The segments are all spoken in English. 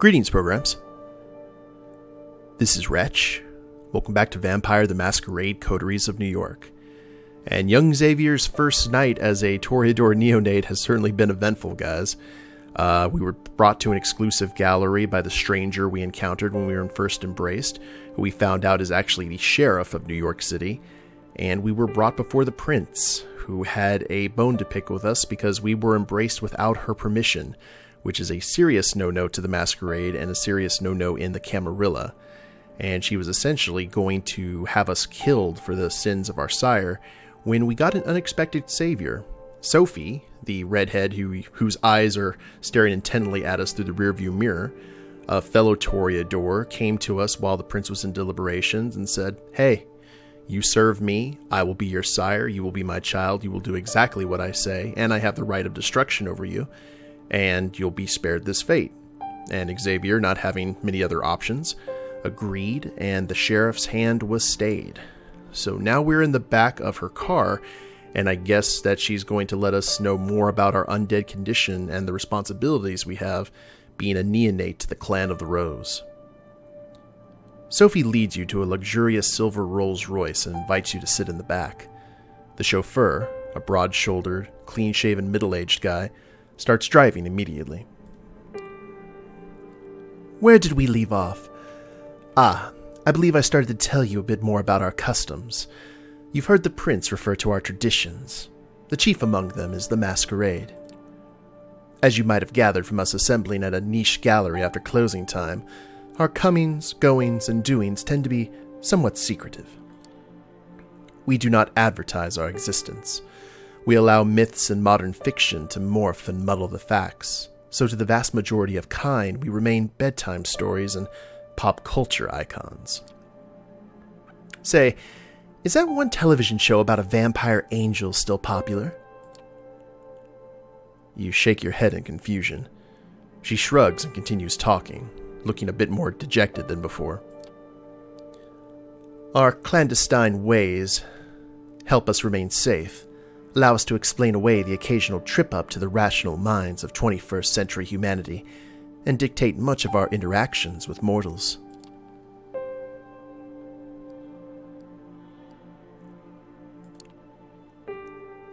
Greetings, programs. This is Wretch. Welcome back to Vampire the Masquerade, Coteries of New York. And young Xavier's first night as a Toreador neonate has certainly been eventful, guys. We were brought to an exclusive gallery by the stranger we encountered when we were first embraced, who we found out is actually the sheriff of New York City. And we were brought before the prince, who had a bone to pick with us because we were embraced without her permission, which is a serious no-no to the Masquerade and a serious no-no in the Camarilla. And she was essentially going to have us killed for the sins of our sire when we got an unexpected savior. Sophie, the redhead whose eyes are staring intently at us through the rearview mirror, a fellow Toreador, came to us while the prince was in deliberations and said, "Hey, you serve me, I will be your sire, you will be my child, you will do exactly what I say, and I have the right of destruction over you, and you'll be spared this fate." And Xavier, not having many other options, agreed, and the sheriff's hand was stayed. So now we're in the back of her car, and I guess that she's going to let us know more about our undead condition and the responsibilities we have being a neonate to the Clan of the Rose. Sophie leads you to a luxurious silver Rolls Royce and invites you to sit in the back. The chauffeur, a broad-shouldered, clean-shaven, middle-aged guy, starts driving immediately. Where did we leave off? I believe I started to tell you a bit more about our customs. You've heard the prince refer to our traditions. The chief among them is the Masquerade. As you might have gathered from us assembling at a niche gallery after closing time, our comings, goings, and doings tend to be somewhat secretive. We do not advertise our existence. We allow myths and modern fiction to morph and muddle the facts, so to the vast majority of kind, we remain bedtime stories and pop culture icons. Say, is that one television show about a vampire angel still popular? You shake your head in confusion. She shrugs and continues talking, looking a bit more dejected than before. Our clandestine ways help us remain safe, allow us to explain away the occasional trip-up to the rational minds of 21st century humanity, and dictate much of our interactions with mortals.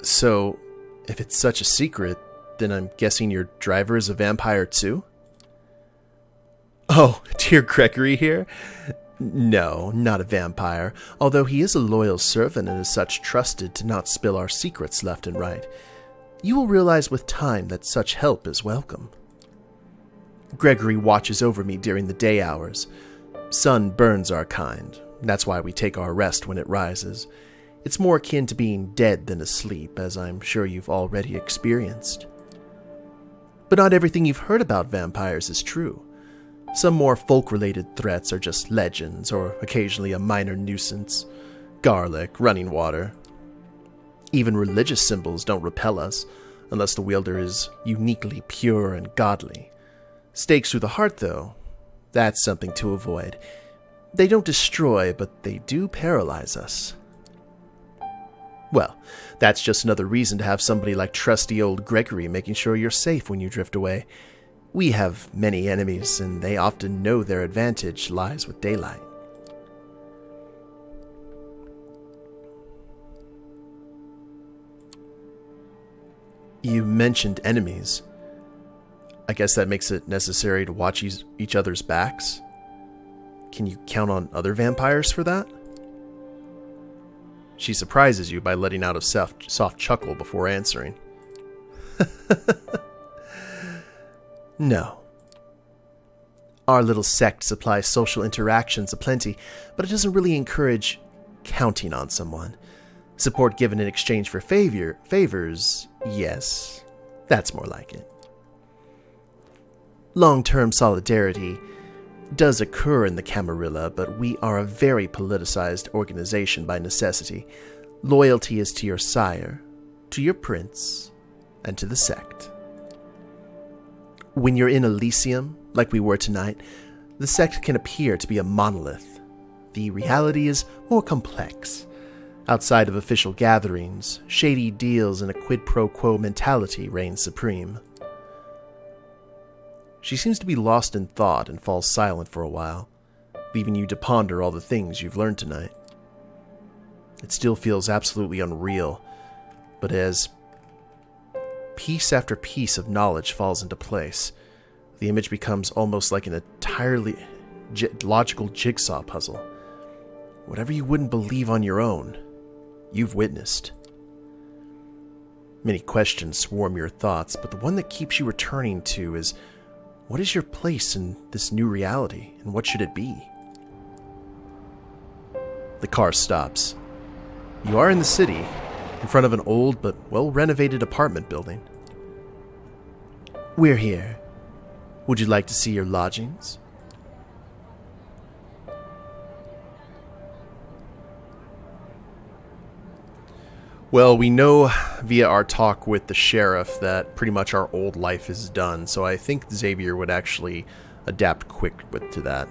So, if it's such a secret, then I'm guessing your driver is a vampire too? Oh, dear Gregory here? No, not a vampire, although he is a loyal servant and as such trusted to not spill our secrets left and right. You will realize with time that such help is welcome. Gregory watches over me during the day hours. Sun burns our kind. That's why we take our rest when it rises. It's more akin to being dead than asleep, as I'm sure you've already experienced. But not everything you've heard about vampires is true. Some more folk-related threats are just legends, or occasionally a minor nuisance. Garlic, running water. Even religious symbols don't repel us, unless the wielder is uniquely pure and godly. Stakes through the heart, though, that's something to avoid. They don't destroy, but they do paralyze us. Well, that's just another reason to have somebody like trusty old Gregory making sure you're safe when you drift away. We have many enemies, and they often know their advantage lies with daylight. You mentioned enemies. I guess that makes it necessary to watch each other's backs. Can you count on other vampires for that? She surprises you by letting out a soft chuckle before answering. No. Our little sect supplies social interactions aplenty, but it doesn't really encourage counting on someone. Support given in exchange for favors, yes, that's more like it. Long-term solidarity does occur in the Camarilla, but we are a very politicized organization by necessity. Loyalty is to your sire, to your prince, and to the sect. When you're in Elysium, like we were tonight, the sect can appear to be a monolith. The reality is more complex. Outside of official gatherings, shady deals and a quid pro quo mentality reign supreme. She seems to be lost in thought and falls silent for a while, leaving you to ponder all the things you've learned tonight. It still feels absolutely unreal, but as piece after piece of knowledge falls into place, the image becomes almost like an entirely logical jigsaw puzzle. Whatever you wouldn't believe on your own, you've witnessed. Many questions swarm your thoughts, but the one that keeps you returning to is, what is your place in this new reality, and what should it be? The car stops. You are in the city, in front of an old but well-renovated apartment building. We're here. Would you like to see your lodgings? Well, we know via our talk with the sheriff that pretty much our old life is done, so I think Xavier would actually adapt quick to that.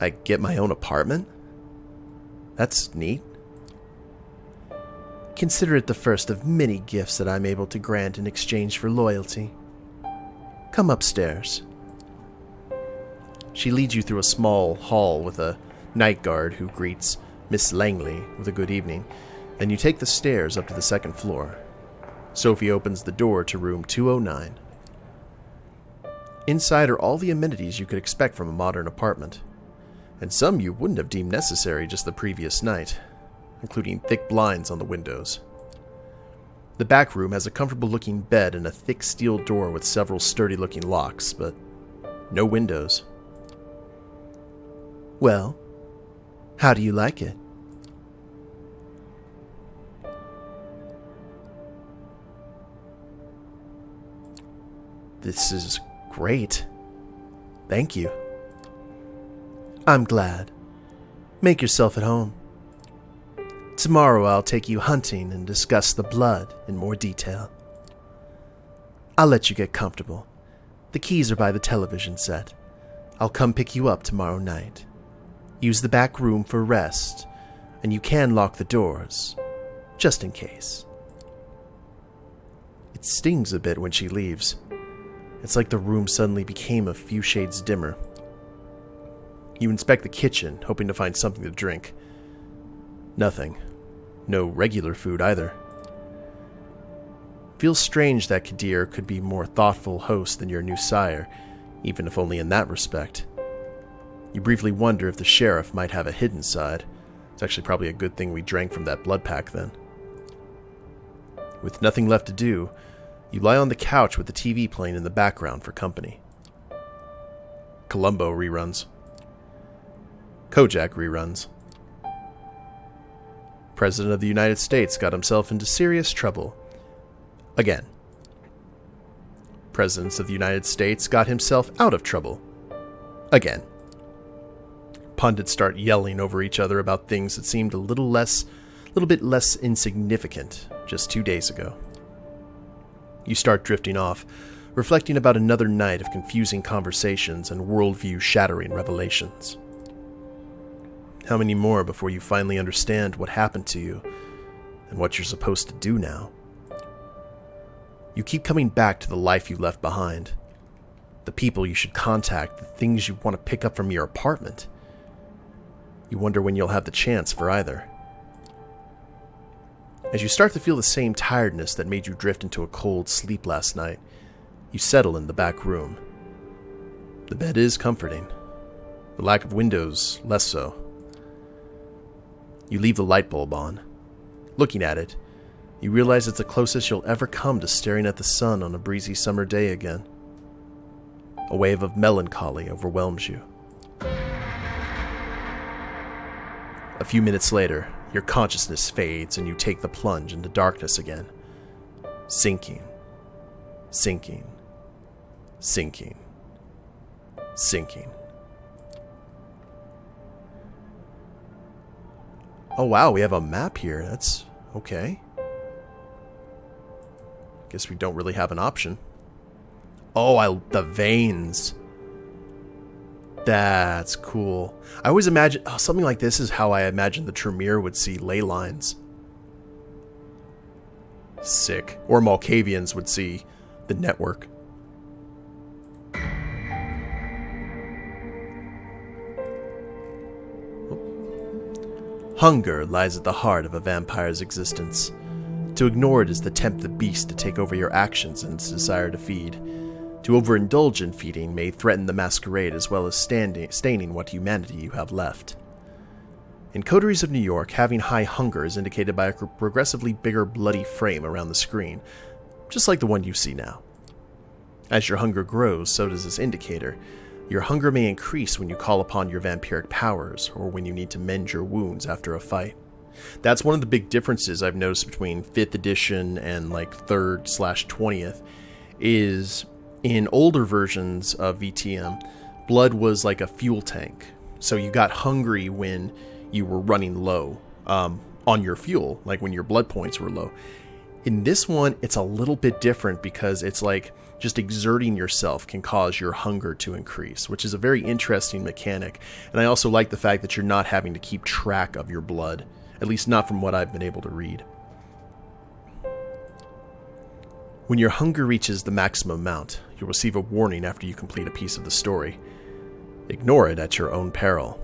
I get my own apartment? That's neat. Consider it the first of many gifts that I'm able to grant in exchange for loyalty. Come upstairs. She leads you through a small hall with a night guard who greets Miss Langley with a good evening, and you take the stairs up to the second floor. Sophie opens the door to room 209. Inside are all the amenities you could expect from a modern apartment, and some you wouldn't have deemed necessary just the previous night, including thick blinds on the windows. The back room has a comfortable-looking bed and a thick steel door with several sturdy-looking locks, but no windows. Well, how do you like it? This is great. Thank you. I'm glad. Make yourself at home. Tomorrow I'll take you hunting and discuss the blood in more detail. I'll let you get comfortable. The keys are by the television set. I'll come pick you up tomorrow night. Use the back room for rest, and you can lock the doors, just in case. It stings a bit when she leaves. It's like the room suddenly became a few shades dimmer. You inspect the kitchen, hoping to find something to drink. Nothing. No regular food either. Feels strange that Kadir could be a more thoughtful host than your new sire, even if only in that respect. You briefly wonder if the sheriff might have a hidden side. It's actually probably a good thing we drank from that blood pack then. With nothing left to do, you lie on the couch with the TV playing in the background for company. Columbo reruns. Kojak reruns. President of the United States got himself into serious trouble. Again. President of the United States got himself out of trouble. Again. Pundits start yelling over each other about things that seemed a little bit less insignificant just 2 days ago. You start drifting off, reflecting about another night of confusing conversations and worldview-shattering revelations. How many more before you finally understand what happened to you and what you're supposed to do now? You keep coming back to the life you left behind, the people you should contact, the things you want to pick up from your apartment. You wonder when you'll have the chance for either. As you start to feel the same tiredness that made you drift into a cold sleep last night, you settle in the back room. The bed is comforting. The lack of windows, less so. You leave the light bulb on. Looking at it, you realize it's the closest you'll ever come to staring at the sun on a breezy summer day again. A wave of melancholy overwhelms you. A few minutes later, your consciousness fades and you take the plunge into darkness again. Sinking. Sinking. Sinking. Sinking. Oh wow, we have a map here. That's okay. Guess we don't really have an option. Oh, the veins. That's cool. I always imagine something like this is how I imagine the Tremere would see ley lines. Sick. Or Malkavians would see the network. Hunger lies at the heart of a vampire's existence. To ignore it is to tempt the beast to take over your actions and its desire to feed. To overindulge in feeding may threaten the masquerade as well as staining what humanity you have left. In Coteries of New York, having high hunger is indicated by a progressively bigger bloody frame around the screen, just like the one you see now. As your hunger grows, so does this indicator. Your hunger may increase when you call upon your vampiric powers, or when you need to mend your wounds after a fight. That's one of the big differences I've noticed between 5th edition and like 3rd/20th, is in older versions of VTM, blood was like a fuel tank. So you got hungry when you were running low on your fuel, like when your blood points were low. In this one, it's a little bit different because it's like just exerting yourself can cause your hunger to increase, which is a very interesting mechanic. And I also like the fact that you're not having to keep track of your blood, at least not from what I've been able to read. When your hunger reaches the maximum amount, you'll receive a warning after you complete a piece of the story. Ignore it at your own peril.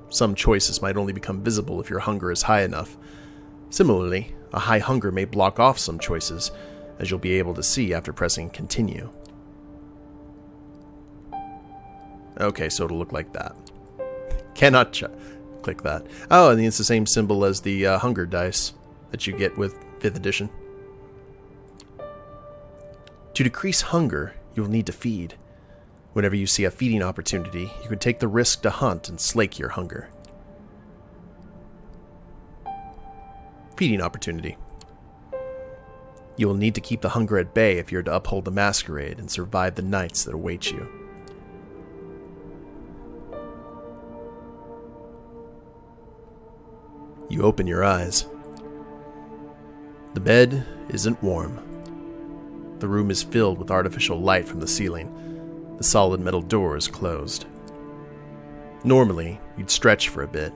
Some choices might only become visible if your hunger is high enough. Similarly, a high hunger may block off some choices, as you'll be able to see after pressing continue. Okay, so it'll look like that. Cannot click that. Oh, and it's the same symbol as the hunger dice that you get with 5th edition. To decrease hunger, you will need to feed. Whenever you see a feeding opportunity, you can take the risk to hunt and slake your hunger. Feeding opportunity. You will need to keep the hunger at bay if you're to uphold the masquerade and survive the nights that await you. You open your eyes. The bed isn't warm. The room is filled with artificial light from the ceiling. The solid metal door is closed. Normally, you'd stretch for a bit.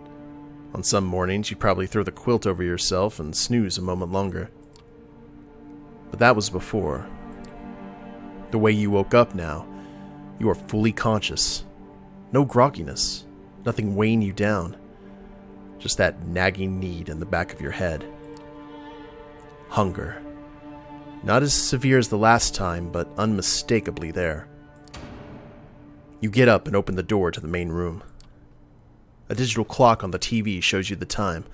On some mornings, you'd probably throw the quilt over yourself and snooze a moment longer. But that was before. The way you woke up now, you are fully conscious. No grogginess, nothing weighing you down. Just that nagging need in the back of your head. Hunger. Not as severe as the last time, but unmistakably there. You get up and open the door to the main room. A digital clock on the TV shows you the time,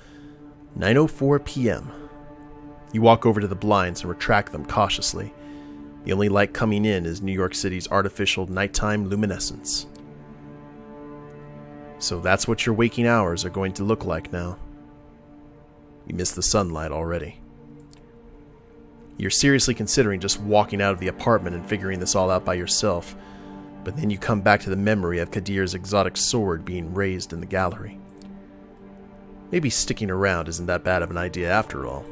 9:04 p.m. You walk over to the blinds and retract them cautiously. The only light coming in is New York City's artificial nighttime luminescence. So that's what your waking hours are going to look like now. You miss the sunlight already. You're seriously considering just walking out of the apartment and figuring this all out by yourself, but then you come back to the memory of Kadir's exotic sword being raised in the gallery. Maybe sticking around isn't that bad of an idea after all.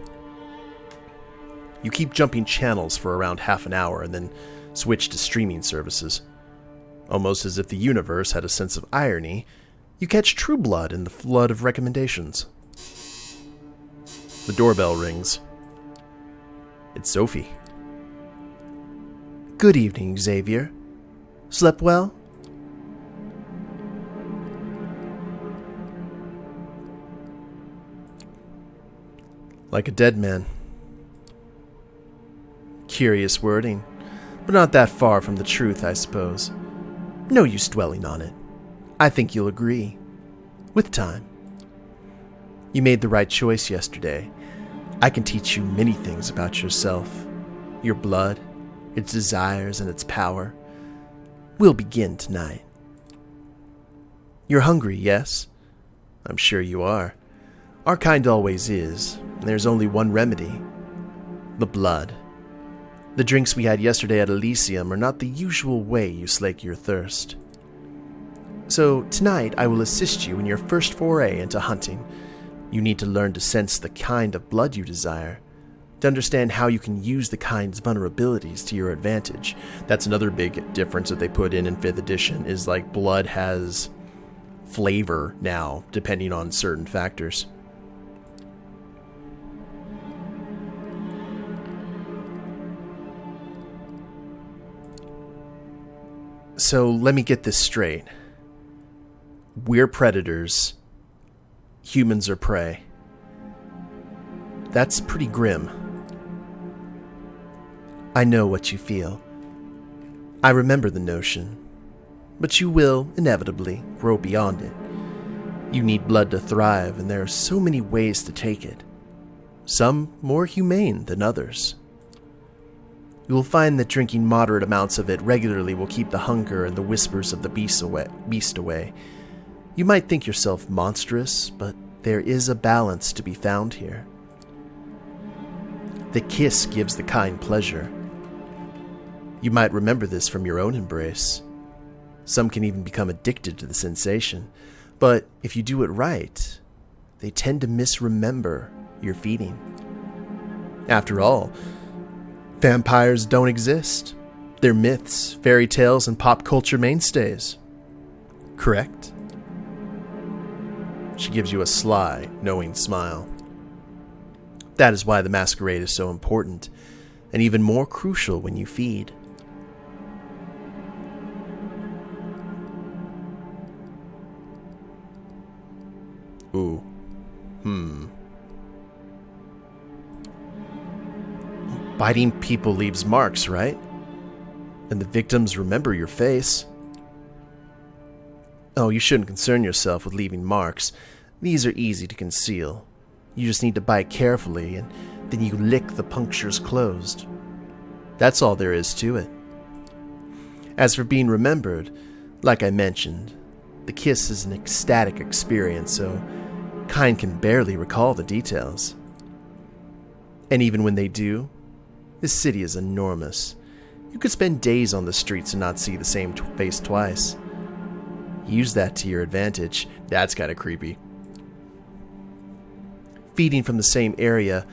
You keep jumping channels for around half an hour and then switch to streaming services. Almost as if the universe had a sense of irony, you catch True Blood in the flood of recommendations. The doorbell rings. It's Sophie. Good evening, Xavier. Slept well? Like a dead man. Curious wording, but not that far from the truth, I suppose. No use dwelling on it. I think you'll agree. With time. You made the right choice yesterday. I can teach you many things about yourself. Your blood, its desires, and its power. We'll begin tonight. You're hungry, yes? I'm sure you are. Our kind always is, and there's only one remedy. The blood. The drinks we had yesterday at Elysium are not the usual way you slake your thirst. So tonight I will assist you in your first foray into hunting. You need to learn to sense the kind of blood you desire, to understand how you can use the kind's vulnerabilities to your advantage. That's another big difference that they put in 5th edition, is like blood has flavor now, depending on certain factors. So let me get this straight. We're predators. Humans are prey. That's pretty grim. I know what you feel. I remember the notion. But you will, inevitably, grow beyond it. You need blood to thrive, and there are so many ways to take it. Some more humane than others. You will find that drinking moderate amounts of it regularly will keep the hunger and the whispers of the beast away. You might think yourself monstrous, but there is a balance to be found here. The kiss gives the kind pleasure. You might remember this from your own embrace. Some can even become addicted to the sensation, but if you do it right, they tend to misremember your feeding. After all, vampires don't exist. They're myths, fairy tales, and pop culture mainstays. Correct? She gives you a sly, knowing smile. That is why the masquerade is so important, and even more crucial when you feed. Ooh. Biting people leaves marks, right? And the victims remember your face. Oh, you shouldn't concern yourself with leaving marks. These are easy to conceal. You just need to bite carefully, and then you lick the punctures closed. That's all there is to it. As for being remembered, like I mentioned, the kiss is an ecstatic experience, so kind can barely recall the details. And even when they do, this city is enormous. You could spend days on the streets and not see the same face twice. Use that to your advantage. That's kind of creepy. Feeding from the same area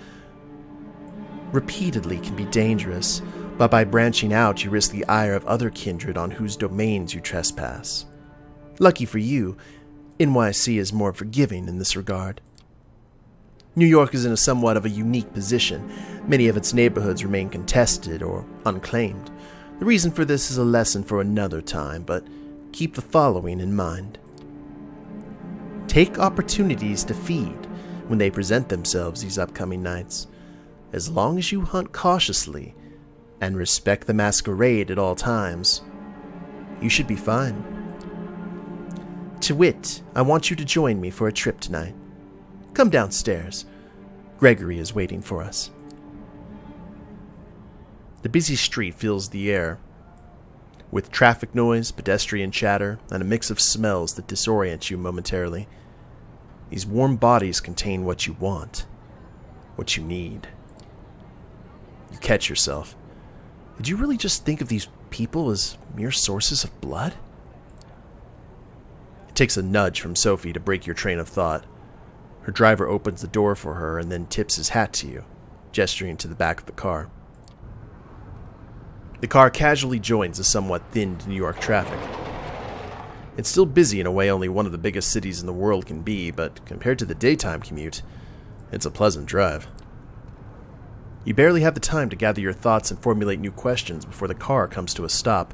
repeatedly can be dangerous, but by branching out, you risk the ire of other kindred on whose domains you trespass. Lucky for you, NYC is more forgiving in this regard. New York is in a somewhat of a unique position. Many of its neighborhoods remain contested or unclaimed. The reason for this is a lesson for another time, but keep the following in mind. Take opportunities to feed when they present themselves these upcoming nights. As long as you hunt cautiously and respect the masquerade at all times, you should be fine. To wit, I want you to join me for a trip tonight. Come downstairs. Gregory is waiting for us. The busy street fills the air with traffic noise, pedestrian chatter, and a mix of smells that disorient you momentarily. These warm bodies contain what you want, what you need. You catch yourself. Did you really just think of these people as mere sources of blood? It takes a nudge from Sophie to break your train of thought. Her driver opens the door for her and then tips his hat to you, gesturing to the back of the car. The car casually joins the somewhat thinned New York traffic. It's still busy in a way only one of the biggest cities in the world can be, but compared to the daytime commute, it's a pleasant drive. You barely have the time to gather your thoughts and formulate new questions before the car comes to a stop.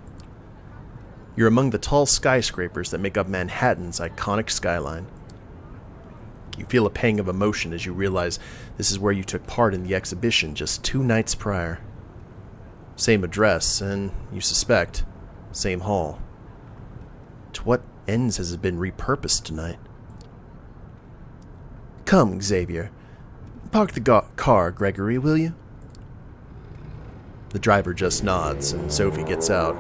You're among the tall skyscrapers that make up Manhattan's iconic skyline. You feel a pang of emotion as you realize this is where you took part in the exhibition just 2 nights prior. Same address, and, you suspect, same hall. To what ends has it been repurposed tonight? Come, Xavier. Park the car, Gregory, will you? The driver just nods, and Sophie gets out.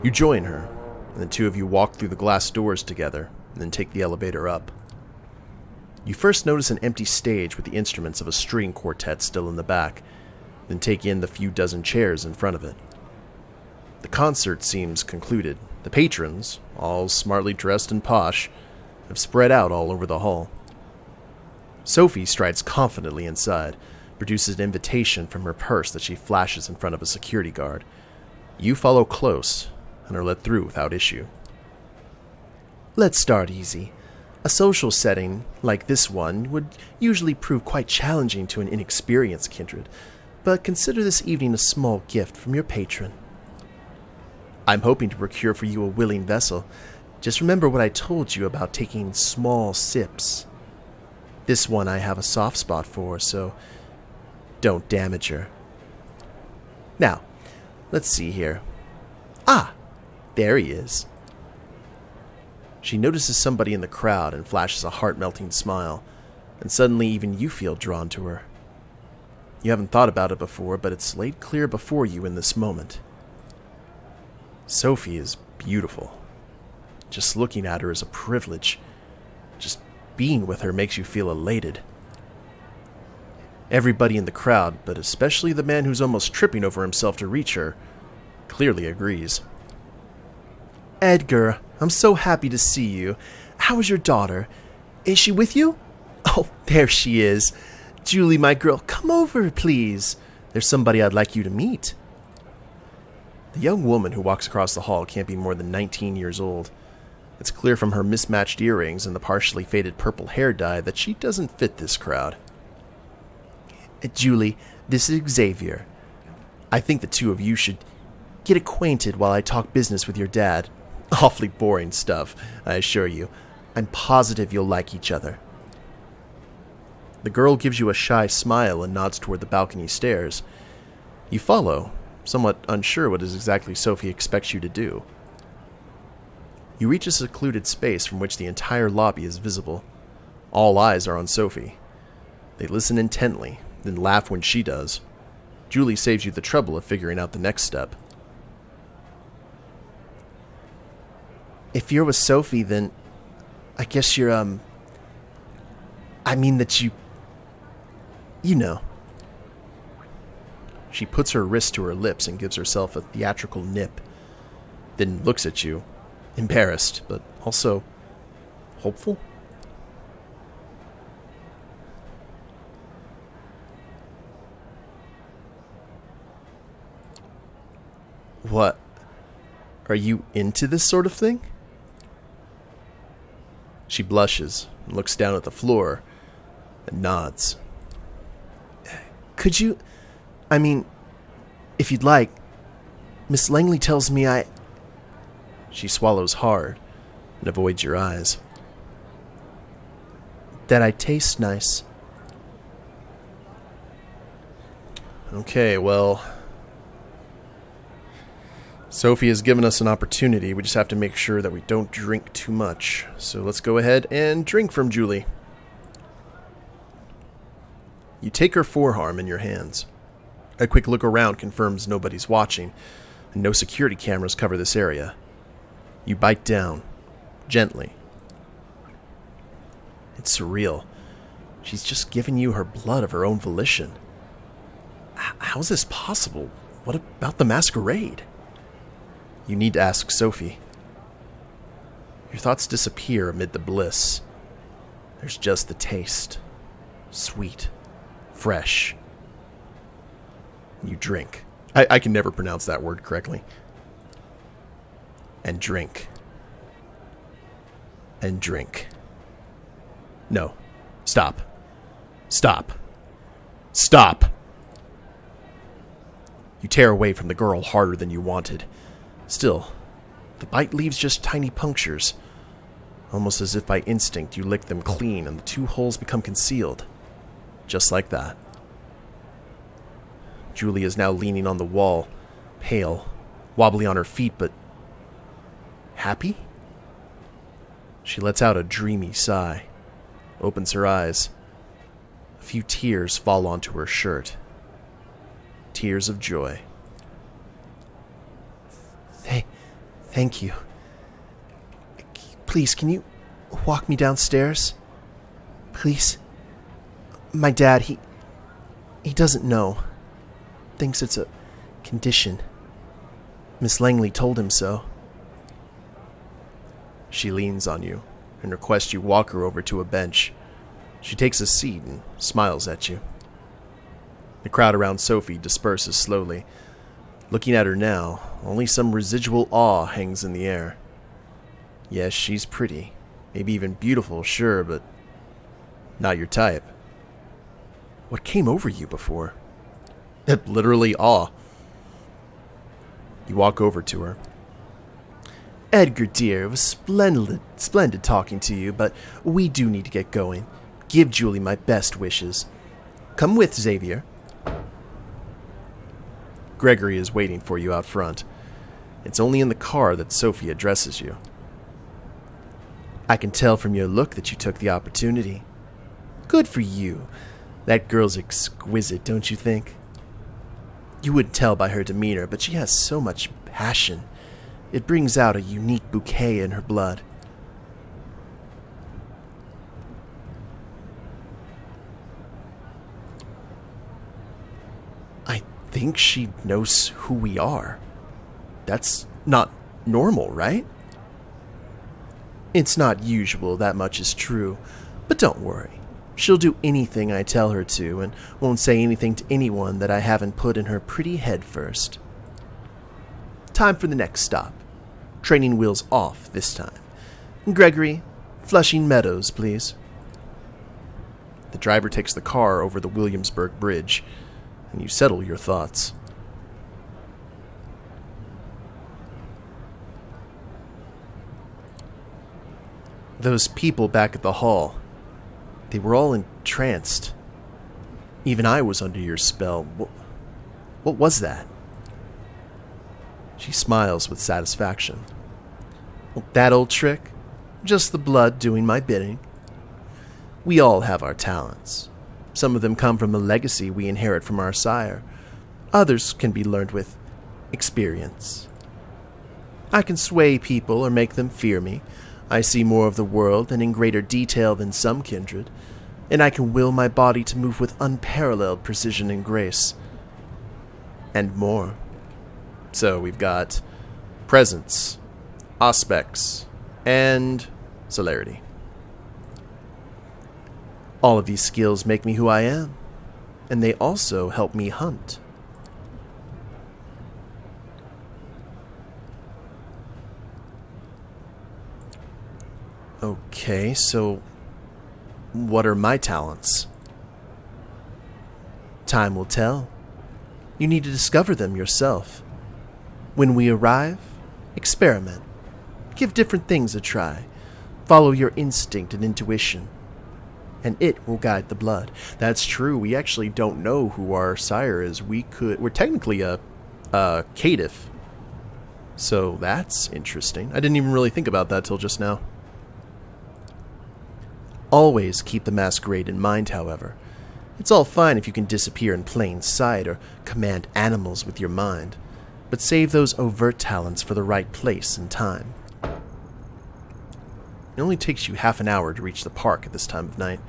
You join her, and the two of you walk through the glass doors together, and then take the elevator up. You first notice an empty stage with the instruments of a string quartet still in the back, then take in the few dozen chairs in front of it. The concert seems concluded. The patrons, all smartly dressed and posh, have spread out all over the hall. Sophie strides confidently inside, produces an invitation from her purse that she flashes in front of a security guard. You follow close and are let through without issue. Let's start easy. A social setting like this one would usually prove quite challenging to an inexperienced kindred, but consider this evening a small gift from your patron. I'm hoping to procure for you a willing vessel. Just remember what I told you about taking small sips. This one I have a soft spot for, so don't damage her. Now, let's see here. Ah, there he is. She notices somebody in the crowd and flashes a heart-melting smile, and suddenly even you feel drawn to her. You haven't thought about it before, but it's laid clear before you in this moment. Sophie is beautiful. Just looking at her is a privilege. Just being with her makes you feel elated. Everybody in the crowd, but especially the man who's almost tripping over himself to reach her, clearly agrees. Edgar, I'm so happy to see you. How is your daughter? Is she with you? Oh, there she is. Julie, my girl, come over, please. There's somebody I'd like you to meet. The young woman who walks across the hall can't be more than 19 years old. It's clear from her mismatched earrings and the partially faded purple hair dye that she doesn't fit this crowd. Julie, this is Xavier. I think the two of you should get acquainted while I talk business with your dad. Awfully boring stuff, I assure you. I'm positive you'll like each other. The girl gives you a shy smile and nods toward the balcony stairs. You follow, somewhat unsure what is exactly Sophie expects you to do. You reach a secluded space from which the entire lobby is visible. All eyes are on Sophie. They listen intently, then laugh when she does. Julie saves you the trouble of figuring out the next step. If you're with Sophie, then I guess you're, I mean that you know. She puts her wrist to her lips and gives herself a theatrical nip, then looks at you, embarrassed, but also hopeful. What? Are you into this sort of thing? She blushes and looks down at the floor and nods. Could you... I mean, if you'd like, Miss Langley tells me I... She swallows hard and avoids your eyes. That I taste nice. Okay, well... Sophie has given us an opportunity. We just have to make sure that we don't drink too much. So let's go ahead and drink from Julie. You take her forearm in your hands. A quick look around confirms nobody's watching, and no security cameras cover this area. You bite down, gently. It's surreal. She's just given you her blood of her own volition. How is this possible? What about the masquerade? You need to ask Sophie. Your thoughts disappear amid the bliss. There's just the taste. Sweet. Fresh. You drink. I can never pronounce that word correctly. And drink. And drink. No. Stop. Stop. Stop! You tear away from the girl harder than you wanted. Still, the bite leaves just tiny punctures. Almost as if by instinct you lick them clean and the two holes become concealed. Just like that. Julie is now leaning on the wall, pale, wobbly on her feet, but happy? She lets out a dreamy sigh, opens her eyes. A few tears fall onto her shirt. Tears of joy. Thank you. Please, can you walk me downstairs? Please? My dad, he doesn't know. Thinks it's a condition. Miss Langley told him so. She leans on you and requests you walk her over to a bench. She takes a seat and smiles at you. The crowd around Sophie disperses slowly. Looking at her now, only some residual awe hangs in the air. Yes, she's pretty. Maybe even beautiful, sure, but not your type. What came over you before? Literally awe. You walk over to her, Edgar, dear, it was splendid talking to you, but we do need to get going. Give Julie my best wishes. Come with, Xavier. Gregory is waiting for you out front. It's only in the car that Sophie addresses you. I can tell from your look that you took the opportunity. Good for you. That girl's exquisite, don't you think? You wouldn't tell by her demeanor, but she has so much passion. It brings out a unique bouquet in her blood. I think she knows who we are. That's not normal, right? It's not usual, that much is true. But don't worry. She'll do anything I tell her to, and won't say anything to anyone that I haven't put in her pretty head first. Time for the next stop. Training wheels off this time. Gregory, Flushing Meadows, please. The driver takes the car over the Williamsburg Bridge, and you settle your thoughts. Those people back at the hall, they were all entranced. Even I was under your spell. What was that? She smiles with satisfaction. Well, that old trick? Just the blood doing my bidding. We all have our talents. Some of them come from a legacy we inherit from our sire. Others can be learned with experience. I can sway people or make them fear me. I see more of the world and in greater detail than some kindred, and I can will my body to move with unparalleled precision and grace. And more. So we've got presence, aspects, and celerity. All of these skills make me who I am, and they also help me hunt. Okay, so what are my talents? Time will tell. You need to discover them yourself. When we arrive, experiment. Give different things a try. Follow your instinct and intuition, and it will guide the blood. That's true. We actually don't know who our sire is. We're technically a caitiff. So that's interesting. I didn't even really think about that till just now. Always keep the masquerade in mind, however. It's all fine if you can disappear in plain sight or command animals with your mind, but save those overt talents for the right place and time. It only takes you half an hour to reach the park at this time of night.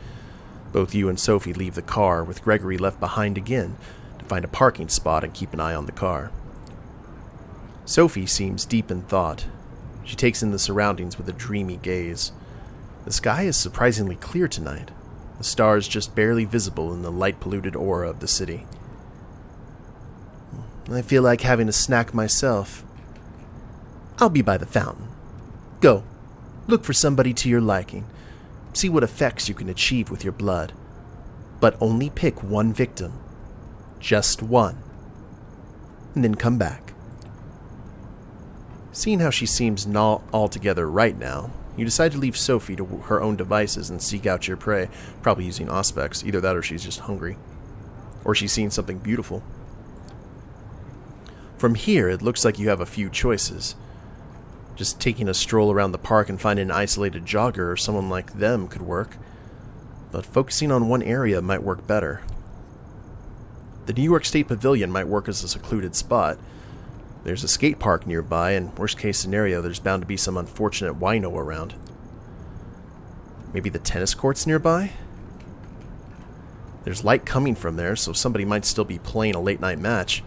Both you and Sophie leave the car, with Gregory left behind again to find a parking spot and keep an eye on the car. Sophie seems deep in thought. She takes in the surroundings with a dreamy gaze. The sky is surprisingly clear tonight, the stars just barely visible in the light-polluted aura of the city. I feel like having a snack myself. I'll be by the fountain. Go. Look for somebody to your liking. See what effects you can achieve with your blood. But only pick one victim. Just one. And then come back. Seeing how she seems not altogether right now, you decide to leave Sophie to her own devices and seek out your prey, probably using aspects. Either that or she's just hungry. Or she's seen something beautiful. From here, it looks like you have a few choices. Just taking a stroll around the park and finding an isolated jogger or someone like them could work. But focusing on one area might work better. The New York State Pavilion might work as a secluded spot. There's a skate park nearby, and worst case scenario, there's bound to be some unfortunate wino around. Maybe the tennis courts nearby? There's light coming from there, so somebody might still be playing a late night match.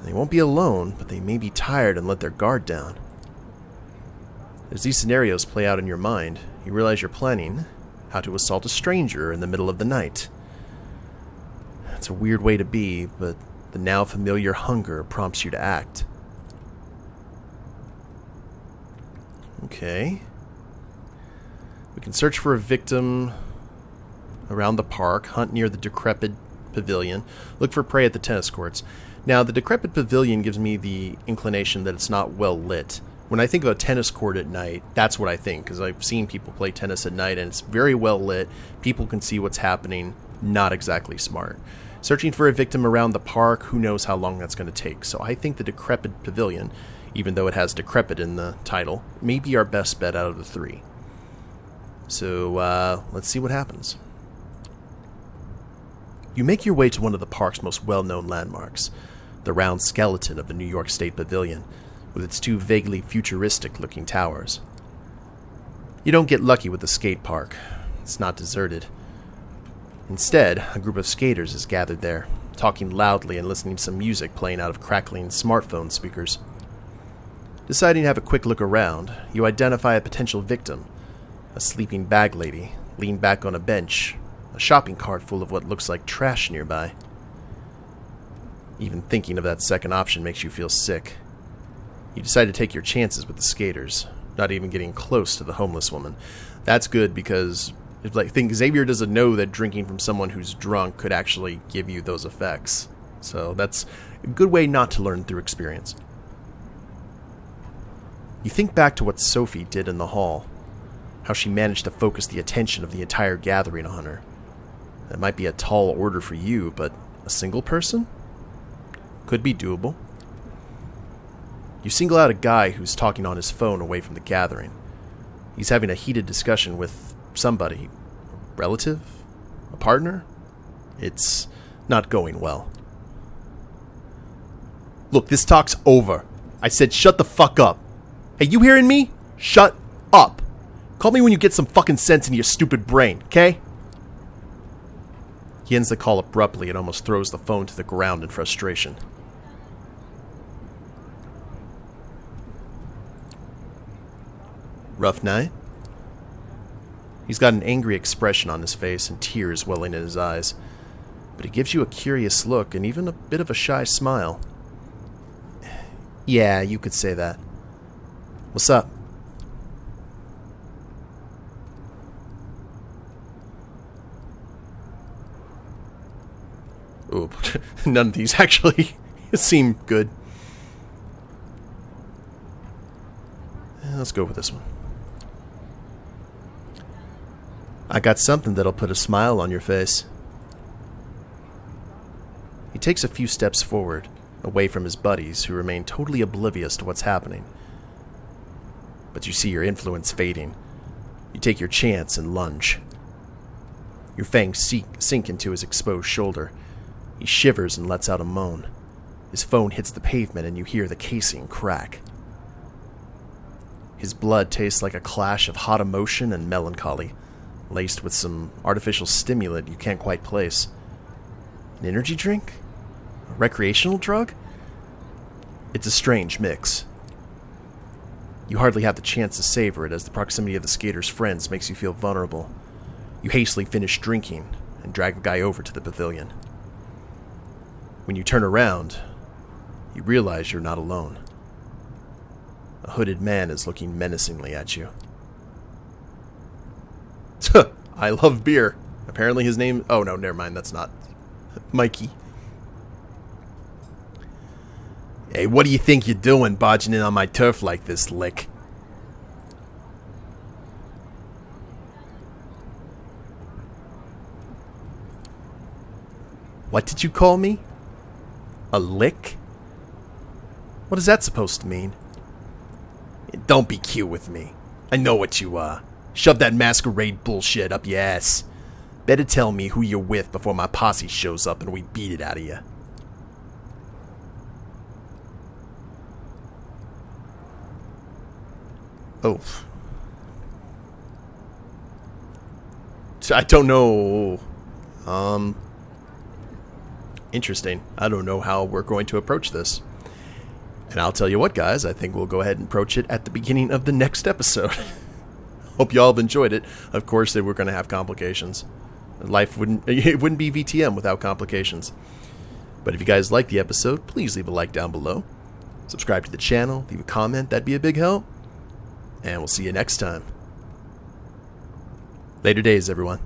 They won't be alone, but they may be tired and let their guard down. As these scenarios play out in your mind, you realize you're planning how to assault a stranger in the middle of the night. It's a weird way to be, but the now familiar hunger prompts you to act. Okay. We can search for a victim around the park, hunt near the decrepit pavilion, look for prey at the tennis courts. Now, the decrepit pavilion gives me the inclination that it's not well lit. When I think of a tennis court at night, that's what I think, because I've seen people play tennis at night and it's very well lit. People can see what's happening. Not exactly smart. Searching for a victim around the park, who knows how long that's going to take. So I think the decrepit pavilion, even though it has decrepit in the title, may be our best bet out of the three. So let's see what happens. You make your way to one of the park's most well-known landmarks, the round skeleton of the New York State Pavilion, with its two vaguely futuristic-looking towers. You don't get lucky with the skate park. It's not deserted. Instead, a group of skaters is gathered there, talking loudly and listening to some music playing out of crackling smartphone speakers. Deciding to have a quick look around, you identify a potential victim, a sleeping bag lady, leaned back on a bench, a shopping cart full of what looks like trash nearby. Even thinking of that second option makes you feel sick. You decide to take your chances with the skaters, not even getting close to the homeless woman. That's good because I think Xavier doesn't know that drinking from someone who's drunk could actually give you those effects. So that's a good way not to learn through experience. You think back to what Sophie did in the hall, how she managed to focus the attention of the entire gathering on her. That might be a tall order for you, but a single person? Could be doable. You single out a guy who's talking on his phone away from the gathering. He's having a heated discussion with somebody. A relative? A partner? It's not going well. Look, this talk's over. I said shut the fuck up. Hey, you hearing me? Shut up. Call me when you get some fucking sense in your stupid brain, okay? He ends the call abruptly and almost throws the phone to the ground in frustration. Rough night? He's got an angry expression on his face and tears welling in his eyes, but he gives you a curious look and even a bit of a shy smile. Yeah, you could say that. What's up? Ooh, none of these actually seem good. Let's go with this one. I got something that'll put a smile on your face. He takes a few steps forward, away from his buddies, who remain totally oblivious to what's happening. But you see your influence fading. You take your chance and lunge. Your fangs sink into his exposed shoulder. He shivers and lets out a moan. His phone hits the pavement and you hear the casing crack. His blood tastes like a clash of hot emotion and melancholy, laced with some artificial stimulant you can't quite place. An energy drink? A recreational drug? It's a strange mix. You hardly have the chance to savor it as the proximity of the skater's friends makes you feel vulnerable. You hastily finish drinking and drag the guy over to the pavilion. When you turn around, you realize you're not alone. A hooded man is looking menacingly at you. I love beer. Apparently his name... Oh, no, never mind. That's not... Mikey. Hey, what do you think you're doing, barging in on my turf like this, lick? What did you call me? A lick? What is that supposed to mean? Don't be cute with me. I know what you are. Shove that masquerade bullshit up your ass. Better tell me who you're with before my posse shows up and we beat it out of you. Oh. I don't know. Interesting. I don't know how we're going to approach this. And I'll tell you what, guys, I think we'll go ahead and approach it at the beginning of the next episode. Hope you all have enjoyed it. Of course, we're going to have complications. Life wouldn't be VTM without complications. But if you guys like the episode, please leave a like down below. Subscribe to the channel, leave a comment, that'd be a big help. And we'll see you next time. Later days, everyone.